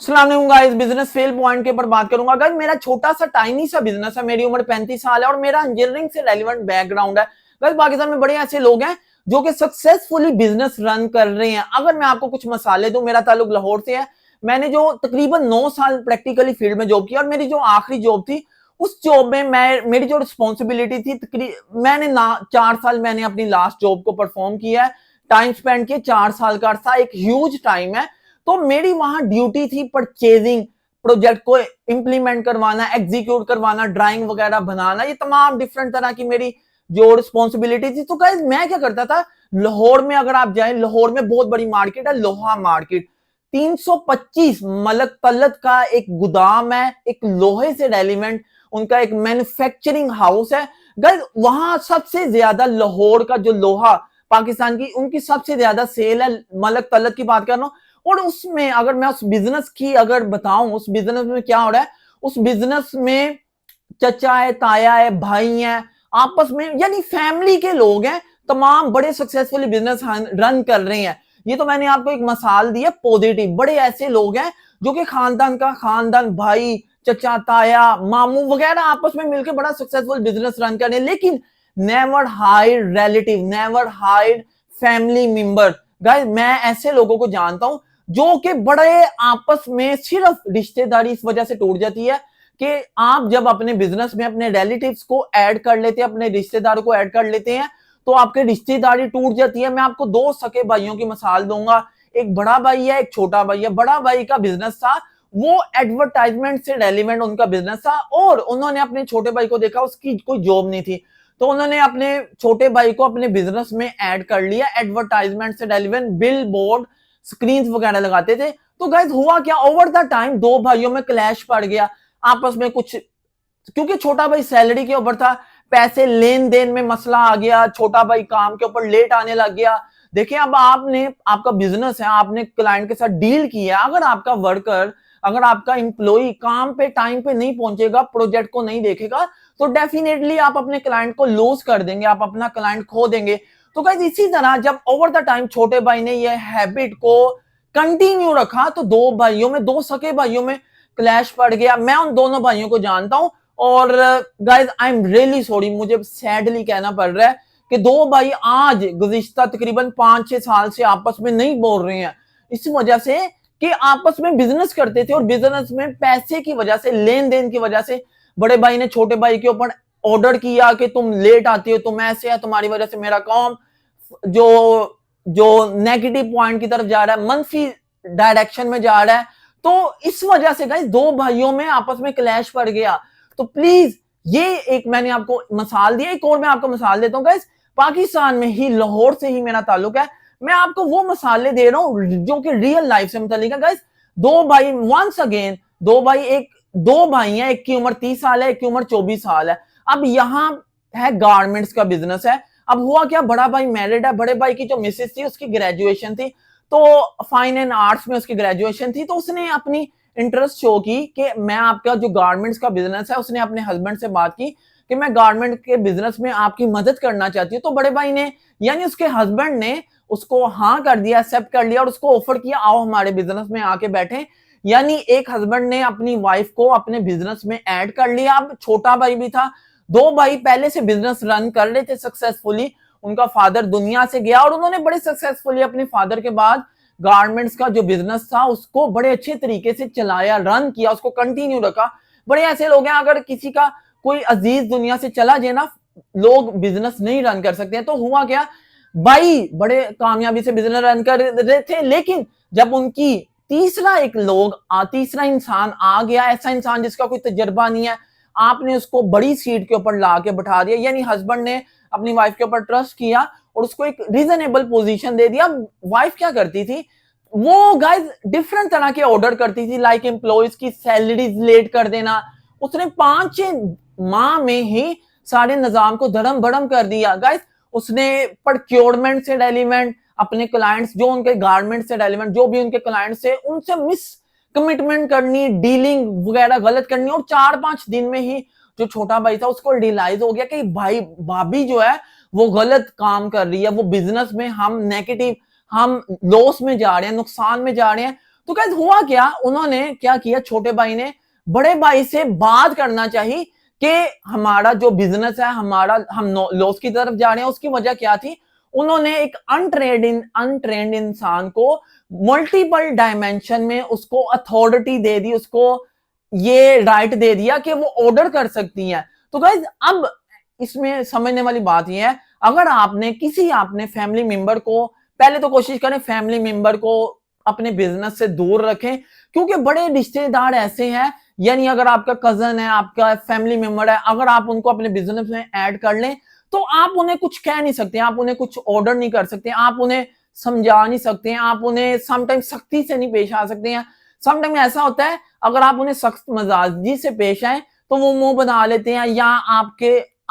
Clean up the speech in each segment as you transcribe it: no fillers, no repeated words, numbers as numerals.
अस्सलाम वालेकुम guys, business fail point के ऊपर बात करूंगा। गाइस मेरा छोटा सा टाइनी सा बिजनेस है, मेरी उम्र 35 साल है और मेरा इंजीनियरिंग से रेलिवेंट बैकग्राउंड है। गाइस पाकिस्तान में बड़े ऐसे लोग हैं जो कि सक्सेसफुली बिजनेस रन कर रहे हैं। अगर मैं आपको कुछ मसाले दूं, मेरा ताल्लुक लाहौर से है। मैंने जो तकरीबन 9 साल प्रैक्टिकली फील्ड में जॉब किया और मेरी जो आखिरी जॉब थी उस जॉब में मेरी जो रिस्पॉन्सिबिलिटी थी मैंने 4 साल मैंने अपनी लास्ट जॉब को परफॉर्म किया है। टाइम स्पेंड किया 4 साल का अरसा, एक ह्यूज टाइम है। तो मेरी वहां ड्यूटी थी परचेजिंग, प्रोजेक्ट को इंप्लीमेंट करवाना, एग्जीक्यूट करवाना, ड्राइंग वगैरह बनाना, ये तमाम डिफरेंट तरह की मेरी जो रिस्पॉन्सिबिलिटी थी। तो गाइस मैं क्या करता था, लाहौर में अगर आप जाएं, लाहौर में बहुत बड़ी मार्केट है, लोहा मार्केट। 325 मलक तलत का एक गुदाम है, एक लोहे से रेलिवेंट उनका एक मैन्युफैक्चरिंग हाउस है। गाइस वहां सबसे ज्यादा लाहौर का जो लोहा पाकिस्तान की उनकी सबसे ज्यादा सेल है, मलक तलत की बात कर रहा हूं। और उसमें अगर मैं उस बिजनेस की अगर बताऊं, उस बिजनेस में क्या हो रहा है, उस बिजनेस में चचा है, ताया है, भाई है, आपस में यानी फैमिली के लोग हैं, तमाम बड़े सक्सेसफुली बिजनेस रन कर रहे हैं। ये तो मैंने आपको एक मिसाल दी है पॉजिटिव। बड़े ऐसे लोग हैं जो कि खानदान का खानदान, भाई, चचा, ताया, मामू वगैरह आपस में मिलकर बड़ा सक्सेसफुल बिजनेस रन कर रहे हैं। लेकिन never hide relative, never hide family member. Guys मैं ऐसे लोगों को जानता हूं जो कि बड़े आपस में सिर्फ रिश्तेदारी इस वजह से टूट जाती है कि आप जब अपने बिजनेस में अपने रिलेटिव्स को ऐड कर लेते हैं, अपने रिश्तेदारों को ऐड कर लेते हैं, तो आपके रिश्तेदारी टूट जाती है। मैं आपको 2 सके भाइयों की मिसाल दूंगा। एक बड़ा भाई है, एक छोटा भाई है। बड़ा भाई का बिजनेस था, वो एडवर्टाइजमेंट से रेलिवेंट उनका बिजनेस था और उन्होंने अपने छोटे भाई को देखा, उसकी कोई जॉब नहीं थी, तो उन्होंने अपने छोटे भाई को अपने बिजनेस में ऐड कर लिया। एडवर्टाइजमेंट से रेलिवेंट बिल बोर्ड, स्क्रीन वगैरह लगाते थे। तो गाइस हुआ क्या, ओवर द टाइम 2 भाइयों में क्लैश पड़ गया आपस में कुछ, क्योंकि छोटा भाई सैलरी के ऊपर था, पैसे लेन देन में मसला आ गया, छोटा भाई काम के ऊपर लेट आने लग गया। देखिए अब आपने, आपका बिजनेस है, आपने क्लाइंट के साथ डील किया, अगर आपका वर्कर, अगर आपका एम्प्लॉय काम पे टाइम पे नहीं पहुंचेगा, प्रोजेक्ट को नहीं देखेगा, तो डेफिनेटली आप अपने क्लाइंट को लूज कर देंगे, आप अपना क्लाइंट खो देंगे। तो गाइस इसी तरह जब ओवर द टाइम छोटे भाई ने ये हैबिट को कंटिन्यू रखा, तो 2 भाइयों में, 2 सके भाइयों में क्लैश पड़ गया। मैं उन दोनों भाइयों को जानता हूं और guys I am really sorry, मुझे सैडली कहना पड़ रहा है कि 2 भाई आज गुज़िश्ता तकरीबन 5-6 साल से आपस में नहीं बोल रहे हैं, इस वजह से कि आपस में बिजनेस करते थे और बिजनेस में पैसे की वजह से, लेन देन की वजह से बड़े भाई ने छोटे भाई के ऊपर ऑर्डर किया कि तुम लेट आती हो, तुम ऐसे है, तुम्हारी वजह से मेरा काम जो जो नेगेटिव पॉइंट की तरफ जा रहा है, मंफी डायरेक्शन में जा रहा है। तो इस वजह से गाइस 2 भाइयों में आपस में क्लैश पड़ गया। तो प्लीज ये एक मैंने आपको मिसाल दी, एक और मैं आपको मिसाल देता हूं गाइस, पाकिस्तान में ही, लाहौर से ही मेरा ताल्लुक है। मैं आपको वो मिसाले दे रहा हूं जो कि रियल लाइफ से मुतालिक है गाइस। 2 भाई, वंस अगेन 2 भाई, एक 2 भाई हैं, एक की उम्र 30 साल है, एक की उम्र 24 साल है। अब यहां है गारमेंट्स का बिजनेस है। अब हुआ क्या, बड़ा भाई मैरिड है, बड़े भाई की जो मिसेस थी उसकी ग्रेजुएशन थी, तो फाइन एंड आर्ट्स में उसकी ग्रेजुएशन थी, तो उसने अपनी इंटरेस्ट शो की कि मैं आपका जो गारमेंट्स का बिजनेस है, उसने अपने हस्बैंड से बात की कि मैं गारमेंट के बिजनेस में आपकी मदद करना चाहती हूँ। तो बड़े भाई ने, यानी उसके हस्बैंड ने उसको हाँ कर दिया, एक्सेप्ट कर लिया और उसको ऑफर किया, आओ हमारे बिजनेस में आके बैठे। यानी एक हस्बैंड ने अपनी वाइफ को अपने बिजनेस में ऐड कर लिया। अब छोटा भाई भी था, 2 भाई पहले से बिजनेस रन कर रहे थे सक्सेसफुली। उनका फादर दुनिया से गया और उन्होंने बड़े सक्सेसफुली अपने फादर के बाद गारमेंट्स का जो बिजनेस था उसको बड़े अच्छे तरीके से चलाया, रन किया, उसको कंटिन्यू रखा। बड़े ऐसे लोग हैं, अगर किसी का कोई अजीज दुनिया से चला जाए ना, लोग बिजनेस नहीं रन कर सकते हैं। तो हुआ क्या, भाई बड़े कामयाबी से बिजनेस रन कर रहे थे, लेकिन जब उनकी तीसरा इंसान आ गया, ऐसा इंसान जिसका कोई तजर्बा नहीं है, आपने उसको बड़ी सीट के ऊपर ला के बैठा दिया। यानी हस्बैंड ने अपनी वाइफ के ऊपर ट्रस्ट किया और उसको एक रीजनेबल पोजीशन दे दिया। वाइफ क्या करती थी, वो गाइस डिफरेंट तरह के ऑर्डर करती थी, लाइक एम्प्लॉयज की सैलरीज लेट कर देना। उसने 5-6 माह में ही सारे निजाम को धर्म भरम कर दिया गाइस। उसने प्रोक्योरमेंट से रेलिवेंट अपने क्लाइंट्स, जो उनके गारमेंट से रेलिवेंट जो भी उनके क्लाइंट्स थे, उनसे मिस कमिटमेंट करनी, डीलिंग वगैरह गलत करनी। और 4-5 दिन में ही जो छोटा भाई था उसको रियलाइज हो गया कि भाई भाभी जो है वो गलत काम कर रही है, वो बिजनेस में हम नेगेटिव, हम लॉस में जा रहे हैं, नुकसान में जा रहे हैं। तो गाइस हुआ क्या, उन्होंने क्या किया, छोटे भाई ने बड़े भाई से बात करना चाहिए कि हमारा जो बिजनेस है, हमारा हम लॉस की तरफ जा रहे हैं। उसकी वजह क्या थी, उन्होंने एक अनट्रेंड इंसान को मल्टीपल डायमेंशन में उसको अथॉरिटी दे दी, उसको ये राइट दे दिया कि वो ऑर्डर कर सकती है। तो गाइस अब इसमें समझने वाली बात यह है, अगर आपने फैमिली मेंबर को, पहले तो कोशिश करें फैमिली मेंबर को अपने बिजनेस से दूर रखें, क्योंकि बड़े रिश्तेदार ऐसे हैं, यानी अगर आपका कजन है, आपका फैमिली मेंबर है, अगर आप उनको अपने बिजनेस में ऐड कर लें तो आप उन्हें कुछ कह नहीं सकते, आप उन्हें कुछ ऑर्डर नहीं कर सकते, आप उन्हें समझा नहीं सकते हैं, आप उन्हें समटाइम सख्ती से नहीं पेश आ सकते हैं। समटाइम ऐसा होता है, अगर आप उन्हें सख्त मिजाजी से पेश आए तो वो मुंह बना लेते हैं, या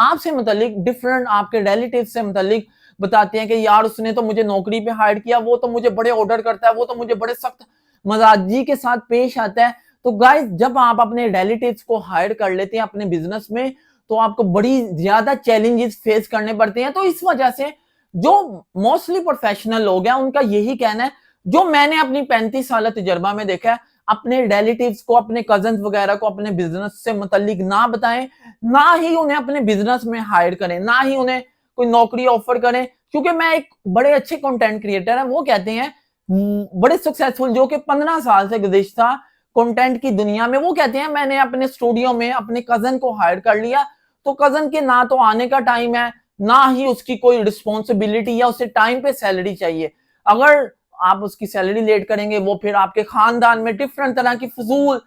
आपसे मुतल्लिक डिफरेंट आपके रिलेटिव से मुतल्लिक बताते हैं कि यार उसने तो मुझे नौकरी पे हायर किया, वो तो मुझे बड़े ऑर्डर करता है, वो तो मुझे बड़े सख्त मजाजी के साथ पेश आता है। तो गाइस जब आप अपने रिलेटिव्स को हायर कर लेते हैं अपने बिजनेस में, तो आपको बड़ी ज्यादा चैलेंजेस फेस करने पड़ते हैं। तो इस वजह से जो मोस्टली प्रोफेशनल लोग हैं उनका यही कहना है, जो मैंने अपनी 35 साल तजर्बा में देखा है, अपने रिलेटिव्स को, अपने कजन वगैरह को अपने बिजनेस से मुतल्लिक ना बताएं, ना ही उन्हें अपने बिजनेस में हायर करें, ना ही उन्हें कोई नौकरी ऑफर करें। क्योंकि मैं एक बड़े अच्छे कंटेंट क्रिएटर है, वो कहते हैं बड़े सक्सेसफुल, जो कि 15 साल से गुज़िश्ता कंटेंट की दुनिया में, वो कहते हैं मैंने अपने स्टूडियो में अपने कजन को हायर कर लिया, तो कजन के ना तो आने का टाइम है, ना ही उसकी कोई रिस्पॉन्सिबिलिटी या उसे टाइम पे सैलरी चाहिए। अगर आप उसकी सैलरी लेट करेंगे, वो फिर आपके खानदान में डिफरेंट तरह की फजूल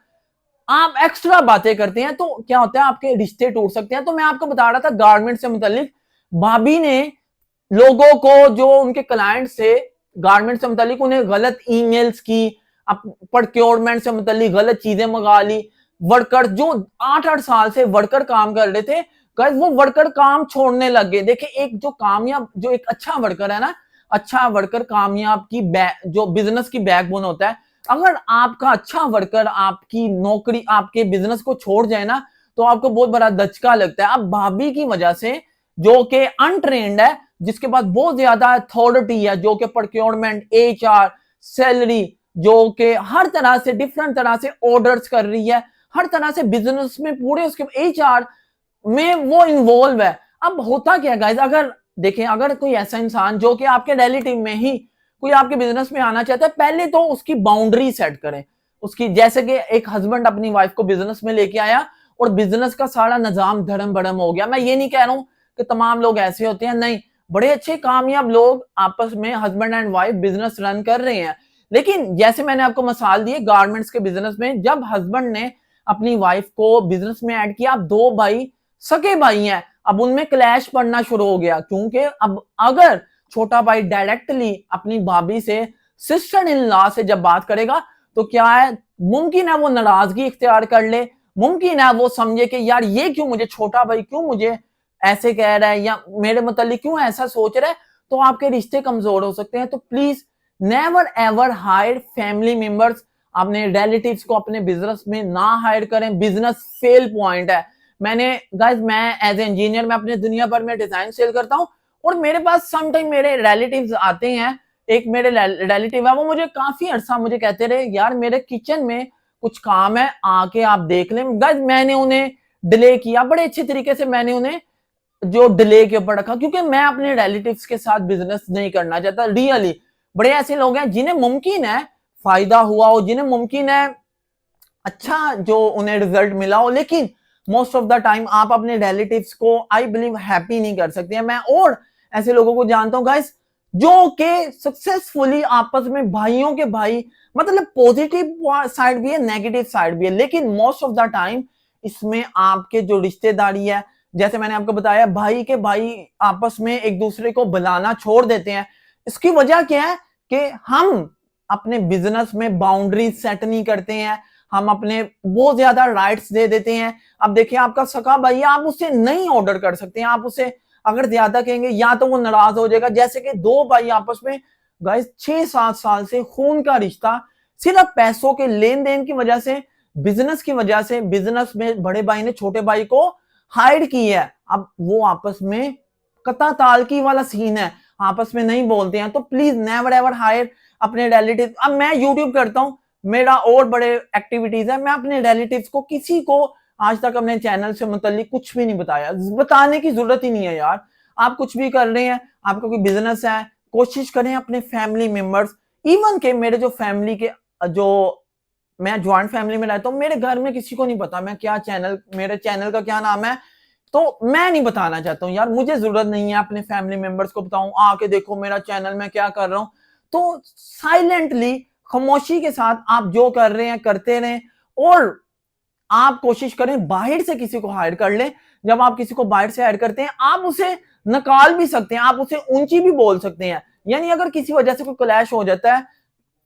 आप एक्स्ट्रा बातें करते हैं, तो क्या होता है, आपके रिश्ते टूट सकते हैं। तो मैं आपको बता रहा था गारमेंट से मुतल्लिक, भाभी ने लोगों को, जो उनके क्लाइंट से गारमेंट से मुतल्लिक, उन्हें गलत ईमेल्स की, प्रोक्योरमेंट से मुतल्लिक गलत चीजें मंगा ली। वर्कर जो 8-8 साल से वर्कर काम कर रहे थे, वो वर्कर काम छोड़ने लग गए। देखिए एक जो कामयाब, जो एक अच्छा वर्कर है ना, अच्छा वर्कर कामयाब की जो बिजनेस की बैकबोन होता है। अगर आपका अच्छा वर्कर आपकी नौकरी, आपके बिजनेस को छोड़ जाए ना, तो आपको बहुत बड़ा धचका लगता है। अब भाभी की वजह से, जो कि अनट्रेंड है, जिसके पास बहुत ज्यादा अथॉरिटी है, जो कि प्रोक्योरमेंट, एचआर, सैलरी, जो कि हर तरह से डिफरेंट तरह से ऑर्डर्स कर रही है, हर तरह से बिजनेस में पूरे उसके एचआर में वो इन्वॉल्व है। अब होता क्या गाइस, अगर देखें, अगर कोई ऐसा इंसान जो कि आपके रिलेटिव में ही कोई आपके बिजनेस में आना चाहता है, पहले तो उसकी बाउंड्री सेट करें उसकी। जैसे कि एक हस्बैंड अपनी वाइफ को बिजनेस में लेके आया और बिजनेस का सारा निजाम धर्म भरम हो गया। मैं ये नहीं कह रहा हूं कि तमाम लोग ऐसे होते हैं, नहीं, बड़े अच्छे कामयाब लोग आपस में husband and wife business run कर रहे हैं। लेकिन जैसे मैंने आपको मिसाल दी गारमेंट्स के बिजनेस में, जब हस्बैंड ने अपनी वाइफ को बिजनेस में ऐड किया, अब दो भाई सके भाई हैं, अब उनमें क्लैश पड़ना शुरू हो गया। क्योंकि अब अगर छोटा भाई डायरेक्टली अपनी भाभी से, सिस्टर इन लॉ से जब बात करेगा, तो क्या है, मुमकिन है वो नाराजगी इख्तियार कर ले, मुमकिन है वो समझे कि यार ये क्यों मुझे, छोटा भाई क्यों मुझे ऐसे कह रहा है, या मेरे मतलब क्यों ऐसा सोच रहा है। तो आपके रिश्ते कमजोर हो सकते हैं। तो please never ever hire family members, अपने रिलेटिव्स को अपने बिजनेस में ना हायर करें। बिजनेस फेल पॉइंट है। मैं एज ए इंजीनियर, मैं अपने दुनिया भर में डिजाइन सेल करता हूं, और मेरे पास समटाइम मेरे रिलेटिव्स आते हैं। एक मेरे रिलेटिव है, वो मुझे काफी अरसा मुझे कहते रहे, यार मेरे किचन में कुछ काम है, आके आप देख लें। गाइस मैंने उन्हें डिले किया, बड़े अच्छे तरीके से मैंने उन्हें जो डिले के ऊपर रखा, क्योंकि मैं अपने रिलेटिव्स के साथ बिजनेस नहीं करना चाहता। रियली बड़े ऐसे लोग हैं जिन्हें मुमकिन है फायदा हुआ हो, जिन्हें मुमकिन है अच्छा जो उन्हें रिजल्ट मिला हो, लेकिन मोस्ट ऑफ द टाइम आप अपने रिलेटिव्स को आई बिलीव हैप्पी नहीं कर सकते हैं। मैं और ऐसे लोगों को जानता हूं गाइस, जो कि सक्सेसफुली आपस में भाइयों के भाई, मतलब पॉजिटिव साइड भी है, नेगेटिव साइड भी है, लेकिन मोस्ट ऑफ द टाइम इसमें आपके जो रिश्तेदारी है, जैसे मैंने आपको बताया, भाई के भाई आपस में एक दूसरे को बुलाना छोड़ देते हैं। इसकी वजह क्या है कि हम अपने बिजनेस में बाउंड्री सेट नहीं करते हैं, हम अपने बहुत ज्यादा राइट्स दे देते हैं। अब देखिए आपका सका भाई, आप उससे नहीं ऑर्डर कर सकते हैं, आप उसे अगर ज्यादा कहेंगे या तो वो नाराज हो जाएगा। जैसे कि दो भाई आपस में गाइस 6-7 साल से खून का रिश्ता, सिर्फ पैसों के लेन देन की वजह से, बिजनेस की वजह से, बिजनेस में बड़े भाई ने छोटे भाई को हायर की है। अब वो आपस में कता तालकी वाला सीन है, आपस में नहीं बोलते हैं। तो प्लीज नेवर एवर हायर अपने रिलेटिव। अब मैं यूट्यूब करता हूं, मेरा और बड़े एक्टिविटीज है। मैं अपने रिलेटिव्स को, किसी को आज तक अपने चैनल से मुतल्लिक कुछ भी नहीं बताया। बताने की जरूरत ही नहीं है यार। आप कुछ भी कर रहे हैं, आपका कोई बिजनेस है, कोशिश करें अपने फैमिली मेंबर्स, इवन के मेरे जो फैमिली के, जो मैं ज्वाइंट फैमिली में रहता हूँ, मेरे घर में किसी को नहीं पता मैं क्या चैनल, मेरे चैनल का क्या नाम है। तो मैं नहीं बताना चाहता हूँ यार, मुझे जरूरत नहीं है अपने फैमिली मेंबर्स को बताऊं आके देखो मेरा चैनल में क्या कर रहा हूं। तो साइलेंटली, खामोशी के साथ आप जो कर रहे हैं करते रहें, और आप कोशिश करें बाहर से किसी को हायर कर लें। जब आप किसी को बाहर से हायर करते हैं, आप उसे नकाल भी सकते हैं, आप उसे ऊंची भी बोल सकते हैं। यानी अगर किसी वजह से कोई क्लैश हो जाता है,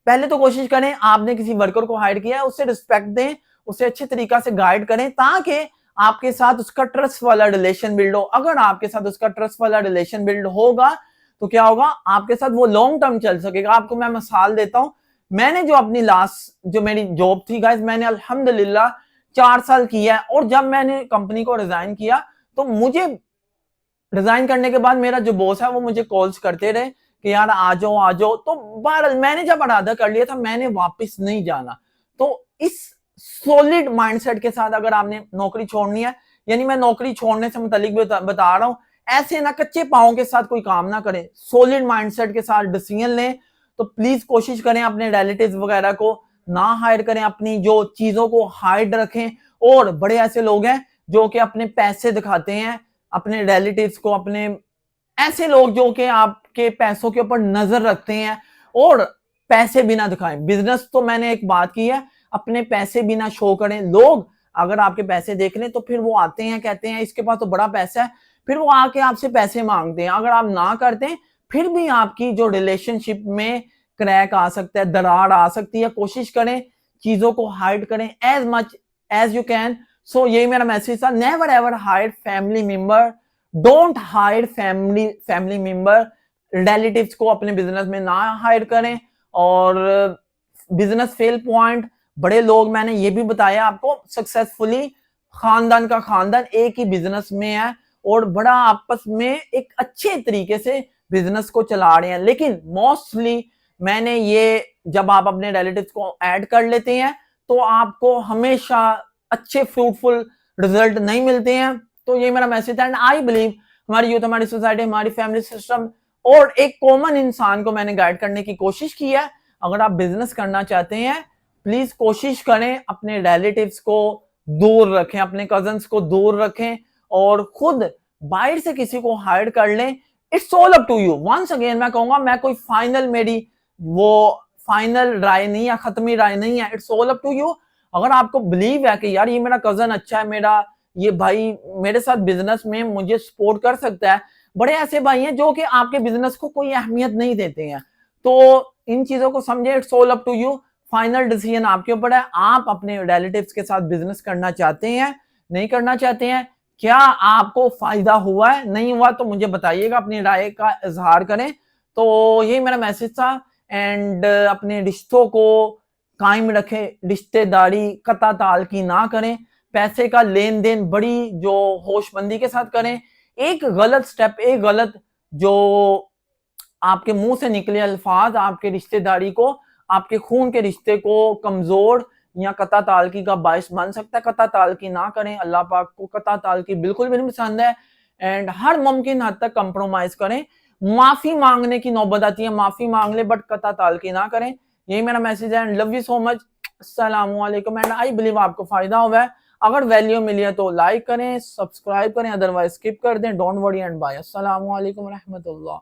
पहले तो कोशिश करें, आपने किसी वर्कर को हायर किया है, उससे रिस्पेक्ट दें, उसे अच्छे तरीका से गाइड करें, ताकि आपके साथ उसका ट्रस्ट वाला रिलेशन बिल्ड हो। अगर आपके साथ उसका ट्रस्ट वाला रिलेशन बिल्ड होगा तो क्या होगा, आपके साथ वो लॉन्ग टर्म चल सकेगा। आपको मैं मिसाल देता हूं, मैंने जो अपनी लास्ट जो मेरी जॉब थी गाइस, मैंने अल्हम्दुलिल्लाह 4 साल किया है। और जब मैंने कंपनी को रिजाइन किया, तो मुझे रिजाइन करने के बाद मेरा जो बॉस है वो मुझे कॉल्स करते रहे कि यार आ जाओ आ जाओ। तो बहरहाल मैंने जब इरादा कर लिया था, मैंने वापस नहीं जाना। तो इस सॉलिड माइंडसेट के साथ अगर आपने नौकरी छोड़नी है, यानी मैं नौकरी छोड़ने से मुतालिक बता रहा हूं, ऐसे ना कच्चे पांव के साथ कोई काम ना करें, सॉलिड माइंडसेट के साथ डिसीजन लें। तो प्लीज कोशिश करें अपने रिलेटिव्स वगैरह को ना हायर करें, अपनी जो चीजों को हाइड रखें। और बड़े ऐसे लोग हैं जो कि अपने पैसे दिखाते हैं अपने रिलेटिव्स को, अपने ऐसे लोग जो कि आपके पैसों के ऊपर नजर रखते हैं और पैसे बिना दिखाएं। बिजनेस तो मैंने एक बात की है, अपने पैसे बिना शो करें। लोग अगर आपके पैसे देख लें तो फिर वो आते हैं, कहते हैं इसके पास तो बड़ा पैसा है, फिर वो आके आपसे पैसे मांगते हैं। अगर आप ना करते फिर भी आपकी जो रिलेशनशिप में क्रैक आ सकता है, दरार आ सकती है। कोशिश करें चीजों को हाइड करें as much as you can. So यही मेरा मैसेज था, never ever hide family member, don't hire family member. Relatives को अपने बिजनेस में ना हायर करें। और बिजनेस फेल पॉइंट, बड़े लोग, मैंने ये भी बताया आपको, सक्सेसफुली खानदान का खानदान एक ही बिजनेस में है और बड़ा आपस में एक अच्छे तरीके से बिजनेस को चला रहे हैं। लेकिन मोस्टली मैंने ये, जब आप अपने रिलेटिव्स को ऐड कर लेते हैं तो आपको हमेशा अच्छे फ्रूटफुल रिजल्ट नहीं मिलते हैं। तो ये मेरा मैसेज है। एंड आई बिलीव हमारी यूथ, हमारी सोसाइटी, हमारी फैमिली सिस्टम और एक कॉमन इंसान को मैंने गाइड करने की कोशिश की है। अगर आप बिजनेस करना चाहते हैं, प्लीज कोशिश करें अपने रिलेटिव्स को दूर रखें, अपने कजन्स को दूर रखें और खुद बाहर से किसी को हायर कर लें। It's all up to you. Once again मैं कहूंगा, मैं कोई फाइनल, मेरी वो फाइनल राय नहीं है, खत्मी राय नहीं है। It's all up to you. अगर आपको बिलीव है कि यार ये मेरा कजन अच्छा है, मेरा ये भाई मेरे साथ बिजनेस में मुझे सपोर्ट कर सकता है, बड़े ऐसे भाई हैं जो कि आपके बिजनेस को कोई अहमियत नहीं देते हैं, तो इन चीजों को समझे। It's all up to you. Final decision आपके ऊपर है। आप अपने रिलेटिव्स के साथ बिजनेस करना चाहते हैं, नहीं करना चाहते हैं, क्या आपको फायदा हुआ है, नहीं हुआ, तो मुझे बताइएगा, अपनी राय का इजहार करें। तो यही मेरा मैसेज था। एंड अपने रिश्तों को कायम रखें, रिश्तेदारी कता ताल की ना करें, पैसे का लेन देन बड़ी जो होशमंदी के साथ करें। एक गलत स्टेप, एक गलत जो आपके मुंह से निकले अल्फाज आपके रिश्तेदारी को, आपके खून के रिश्ते को कमजोर या कता तालकी का बायस बन सकता है। कता तालकी ना करें, अल्लाह पाक को कता तालकी बिल्कुल भी नहीं पसंद है। एंड हर मुमकिन हद तक कंप्रोमाइज करें। माफी मांगने की नौबत आती है, माफी मांग ले, बट कता तालकी ना करें। यही मेरा मैसेज है। And love you so much. अस्सलाम वालेकुम। एंड आई बिलीव आपको फायदा हुआ है। अगर वैल्यू मिली है तो लाइक करें, सब्सक्राइब करें, अदरवाइज स्किप कर दें। Don't worry and bye. अस्सलाम वालेकुम रहमतुल्लाह।